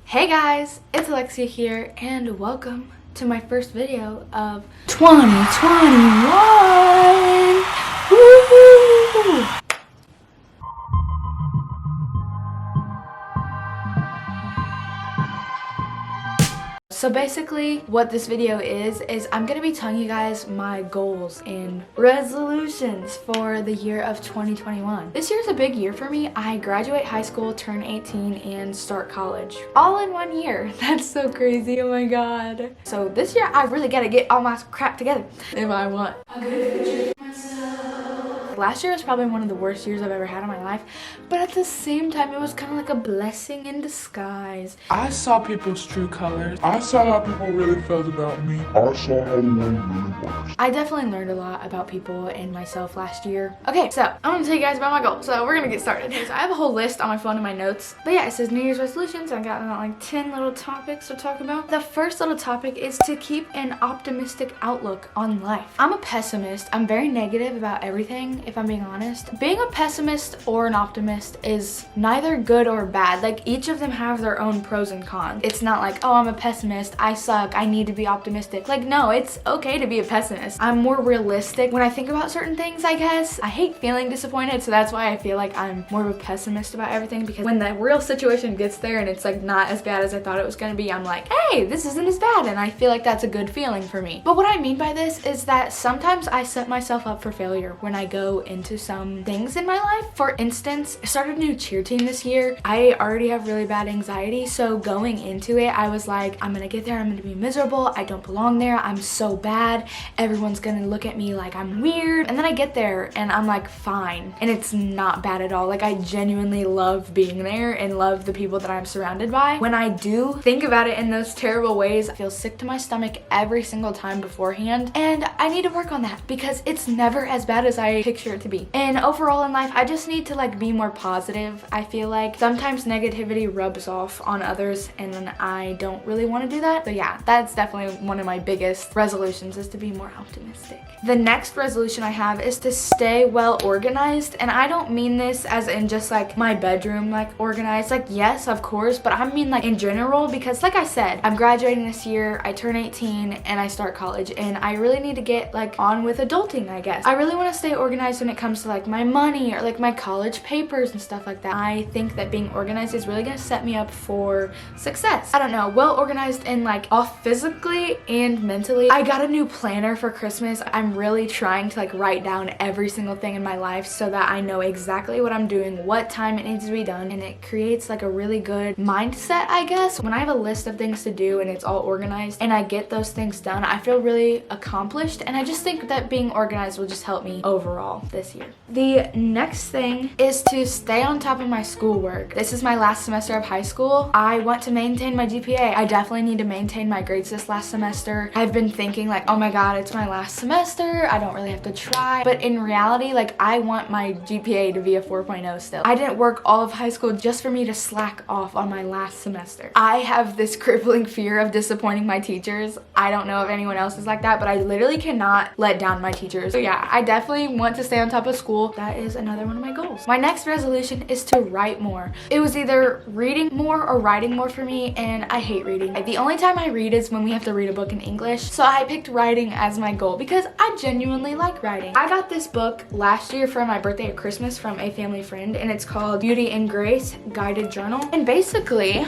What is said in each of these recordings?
Hey guys, it's Alexia here and welcome to my first video of 2021! Woohoo! So basically what this video is I'm gonna be telling you guys my goals and resolutions for the year of 2021. This year's a big year for me. I graduate high school, turn 18, and start college. All in 1 year. That's so crazy, oh my god. So this year I really gotta get all my crap together if I want a good future for myself. Last year was probably one of the worst years I've ever had in my life, but at the same time it was kind of like a blessing in disguise. I saw people's true colors. I saw how people really felt about me. I saw how the world really works. I definitely learned a lot about people and myself last year. Okay, so I'm gonna tell you guys about my goals. So we're gonna get started. So I have a whole list on my phone in my notes. But yeah, it says New Year's resolutions. I got like 10 little topics to talk about. The first little topic is to keep an optimistic outlook on life. I'm a pessimist. I'm very negative about everything, if I'm being honest. Being a pessimist or an optimist is neither good or bad. Like, each of them have their own pros and cons. It's not like, oh, I'm a pessimist, I suck, I need to be optimistic. Like, no, it's okay to be a pessimist. I'm more realistic when I think about certain things, I guess. I hate feeling disappointed, so that's why I feel like I'm more of a pessimist about everything, because when the real situation gets there and it's like not as bad as I thought it was gonna be, I'm like, hey, this isn't as bad, and I feel like that's a good feeling for me. But what I mean by this is that sometimes I set myself up for failure when I go into some things in my life. For instance, I started a new cheer team this year. I already have really bad anxiety, so going into it, I was like, I'm gonna get there, I'm gonna be miserable, I don't belong there, I'm so bad, everyone's gonna look at me like I'm weird. And then I get there and I'm like, fine. And it's not bad at all. Like, I genuinely love being there and love the people that I'm surrounded by. When I do think about it in those terrible ways, I feel sick to my stomach every single time beforehand. And I need to work on that because it's never as bad as I picture it to be. And overall in life, I just need to like be more positive. I feel like sometimes negativity rubs off on others and then I don't really want to do that. So yeah, that's definitely one of my biggest resolutions, is to be more optimistic. The next resolution I have is to stay well organized, and I don't mean this as in just like my bedroom like organized. Like, yes, of course, but I mean like in general, because like I said, I'm graduating this year, I turn 18 and I start college, and I really need to get like on with adulting, I guess. I really want to stay organized when it comes to like my money or like my college papers and stuff like that. I think that being organized is really gonna set me up for success. I don't know, well organized in like off physically and mentally. I got a new planner for Christmas. I'm really trying to like write down every single thing in my life so that I know exactly what I'm doing, what time it needs to be done, and it creates like a really good mindset, I guess. When I have a list of things to do and it's all organized and I get those things done, I feel really accomplished, and I just think that being organized will just help me overall this year. The next thing is to stay on top of my schoolwork. This is my last semester of high school. I want to maintain my GPA. I definitely need to maintain my grades this last semester. I've been thinking like, oh my god, it's my last semester, I don't really have to try. But in reality, like, I want my GPA to be a 4.0 still. I didn't work all of high school just for me to slack off on my last semester. I have this crippling fear of disappointing my teachers. I don't know if anyone else is like that, but I literally cannot let down my teachers. So yeah, I definitely want to stay on top of school. That is another one of my goals. My next resolution is to write more. It was either reading more or writing more for me, and I hate reading. The only time I read is when we have to read a book in English. So I picked writing as my goal because I genuinely like writing. I got this book last year for my birthday or Christmas from a family friend, and it's called Beauty and Grace Guided Journal. And basically,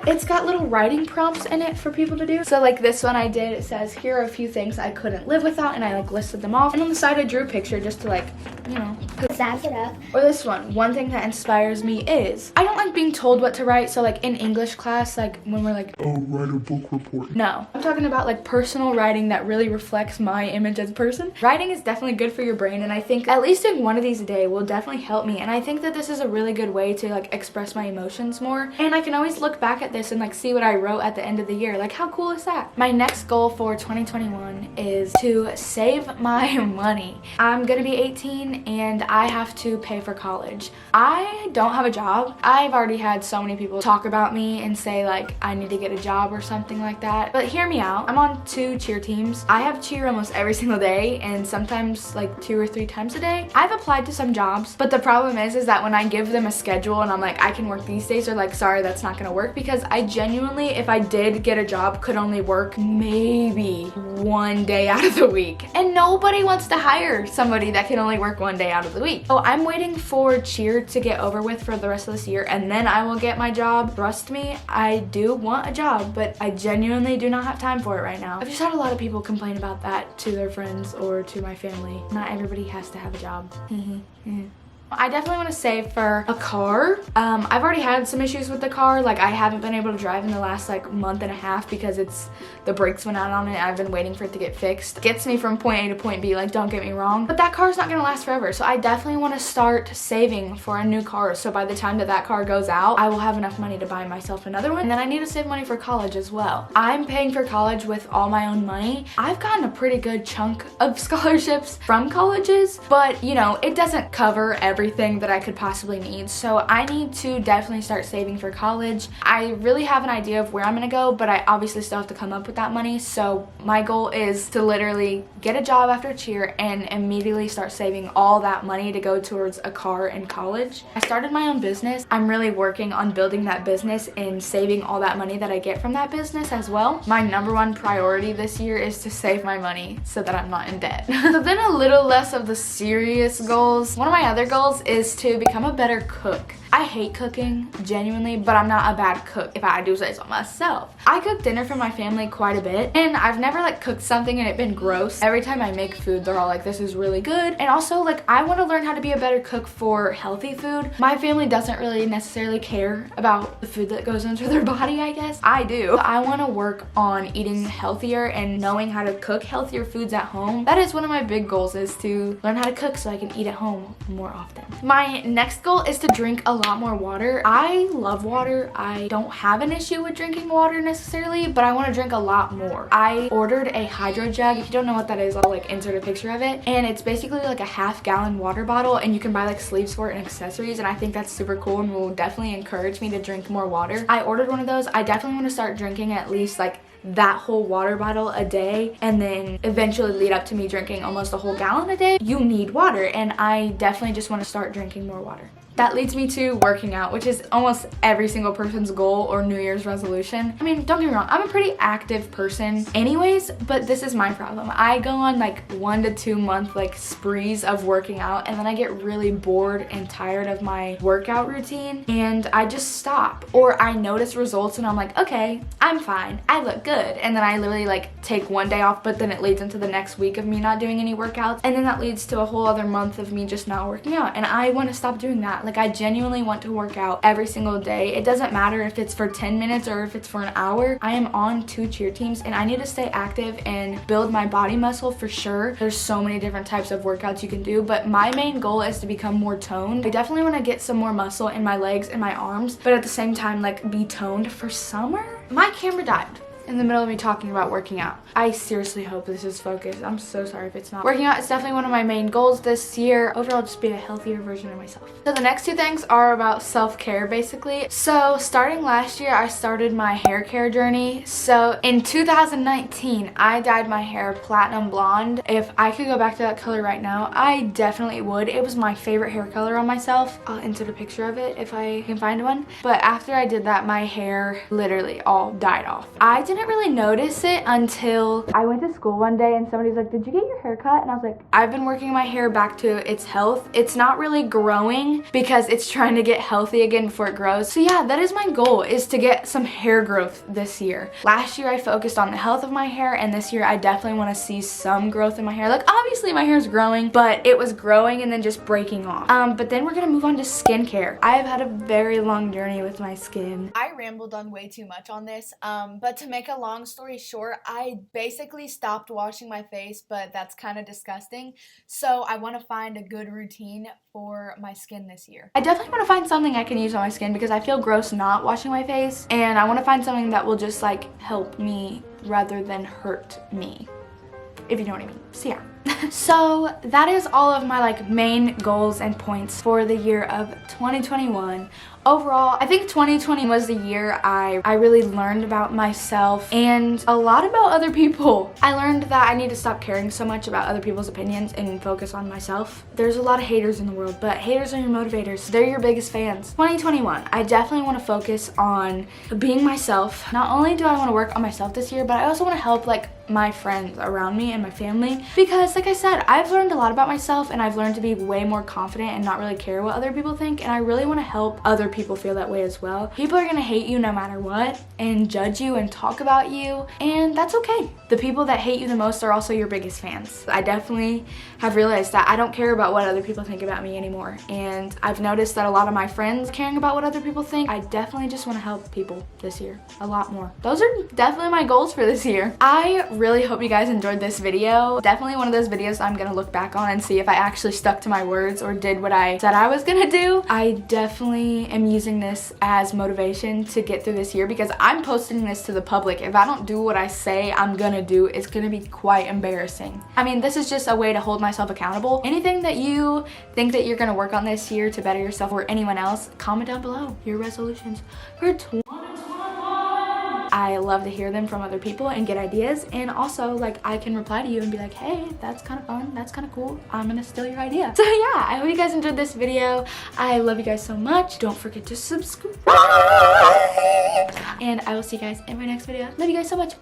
it's got little writing prompts in it for people to do. So like this one I did, it says, here are a few things I couldn't live without, and I like listed them off. And on the side I drew a picture just to like, you know, zazz it up. Or this one thing that inspires me is, I don't like being told what to write. So like in English class, like when we're like, oh, write a book report. No, I'm talking about like personal writing that really reflects my image as a person. Writing is definitely good for your brain, and I think at least in one of these a day will definitely help me. And I think that this is a really good way to like express my emotions more, and I can always look back at this and like see what I wrote at the end of the year. Like, how cool is that? My next goal for 2021 is to save my money. I'm gonna be 18 and I have to pay for college. I don't have a job. I've already had so many people talk about me and say like I need to get a job or something like that, but hear me out. I'm on 2 cheer teams. I have cheer almost every single day, and sometimes like 2 or 3 times a day. I've applied to some jobs, but the problem is that when I give them a schedule and I'm like, I can work these days, they're like, sorry, that's not gonna work, because I genuinely, if I did get a job, could only work maybe one day out of the week. And nobody wants to hire somebody that can only work one day out of the week. So I'm waiting for cheer to get over with for the rest of this year, and then I will get my job. Trust me, I do want a job, but I genuinely do not have time for it right now. I've just had a lot of people complain about that to their friends or to my family. Not everybody has to have a job. I definitely want to save for a car. I've already had some issues with the car. Like, I haven't been able to drive in the last like month and a half because the brakes went out on it. I've been waiting for it to get fixed. It gets me from point A to point B, like, don't get me wrong. But that car's not gonna last forever. So I definitely want to start saving for a new car. So by the time that car goes out, I will have enough money to buy myself another one. And then I need to save money for college as well. I'm paying for college with all my own money. I've gotten a pretty good chunk of scholarships from colleges, but you know, it doesn't cover everything that I could possibly need. So I need to definitely start saving for college. I really have an idea of where I'm gonna go, but I obviously still have to come up with that money. So my goal is to literally get a job after cheer and immediately start saving all that money to go towards a car in college. I started my own business. I'm really working on building that business and saving all that money that I get from that business as well. My #1 priority this year is to save my money so that I'm not in debt. So then a little less of the serious goals. One of my other goals is to become a better cook. I hate cooking, genuinely, but I'm not a bad cook, if I do say so myself. I cook dinner for my family quite a bit, and I've never like cooked something and it been gross. Every time I make food, they're all like, this is really good. And also, like, I want to learn how to be a better cook for healthy food. My family doesn't really necessarily care about the food that goes into their body, I guess. I do. I want to work on eating healthier and knowing how to cook healthier foods at home. That is one of my big goals, is to learn how to cook so I can eat at home more often. My next goal is to drink a lot more water. I love water. I don't have an issue with drinking water necessarily, but I want to drink a lot more. I ordered a hydro jug. If you don't know what that is, I'll like insert a picture of it. And it's basically like a half-gallon water bottle, and you can buy like sleeves for it and accessories, and I think that's super cool and will definitely encourage me to drink more water. I ordered one of those. I definitely want to start drinking at least like that whole water bottle a day, and then eventually lead up to me drinking almost a whole gallon a day. You need water, and I definitely just want to start drinking more water. That leads me to working out, which is almost every single person's goal or New Year's resolution. I mean, don't get me wrong, I'm a pretty active person anyways, but this is my problem. I go on like 1 to 2 month like sprees of working out, and then I get really bored and tired of my workout routine, and I just stop. Or I notice results and I'm like, okay, I'm fine, I look good. And then I literally like take 1 day off, but then it leads into the next week of me not doing any workouts, and then that leads to a whole other month of me just not working out. And I want to stop doing that. Like, I genuinely want to work out every single day. It doesn't matter if it's for 10 minutes or if it's for an hour. I am on 2 cheer teams, and I need to stay active and build my body muscle for sure. There's so many different types of workouts you can do, but my main goal is to become more toned. I definitely want to get some more muscle in my legs and my arms, but at the same time, like, be toned for summer. My camera died in the middle of me talking about working out. I seriously hope this is focused. I'm so sorry if it's not. Working out is definitely one of my main goals this year. Overall, just be a healthier version of myself. So the next 2 things are about self-care, basically. So starting last year, I started my hair care journey. So in 2019, I dyed my hair platinum blonde. If I could go back to that color right now, I definitely would. It was my favorite hair color on myself. I'll insert a picture of it if I can find one. But after I did that, my hair literally all died off. I didn't really notice it until I went to school one day and somebody's like, did you get your hair cut? And I was like, I've been working my hair back to its health. It's not really growing because it's trying to get healthy again before it grows. So yeah, that is my goal, is to get some hair growth this year. Last year I focused on the health of my hair, and this year I definitely want to see some growth in my hair. Like, obviously my hair is growing, but it was growing and then just breaking off. But then we're gonna move on to skincare. I have had a very long journey with my skin. I rambled on way too much on this, but to make a long story short, I basically stopped washing my face, but that's kind of disgusting. So I want to find a good routine for my skin this year. I definitely want to find something I can use on my skin because I feel gross not washing my face, and I want to find something that will just like help me rather than hurt me, if you know what I mean. So yeah. So that is all of my like main goals and points for the year of 2021. Overall, I think 2020 was the year I really learned about myself and a lot about other people. I learned that I need to stop caring so much about other people's opinions and focus on myself. There's a lot of haters in the world, but haters are your motivators. They're your biggest fans. 2021, I definitely want to focus on being myself. Not only do I want to work on myself this year, but I also want to help like my friends around me and my family, because like I said, I've learned a lot about myself and I've learned to be way more confident and not really care what other people think, and I really want to help other people feel that way as well. People are gonna hate you no matter what and judge you and talk about you, and that's okay. The people that hate you the most are also your biggest fans. I definitely have realized that I don't care about what other people think about me anymore, and I've noticed that a lot of my friends caring about what other people think. I definitely just want to help people this year a lot more. Those are definitely my goals for this year. I really hope you guys enjoyed this video. Definitely one of those videos I'm gonna look back on and see if I actually stuck to my words or did what I said I was gonna do. I definitely am using this as motivation to get through this year, because I'm posting this to the public. If I don't do what I say I'm gonna do, it's gonna be quite embarrassing. I mean, this is just a way to hold myself accountable. Anything that you think that you're gonna work on this year to better yourself or anyone else, comment down below your resolutions for 2021. I love to hear them from other people and get ideas, and also like I can reply to you and be like, hey, that's kind of fun, that's kind of cool, I'm gonna steal your idea. So yeah, I hope you guys enjoyed this video. I love you guys so much. Don't forget to subscribe, and I will see you guys in my next video. Love you guys so much.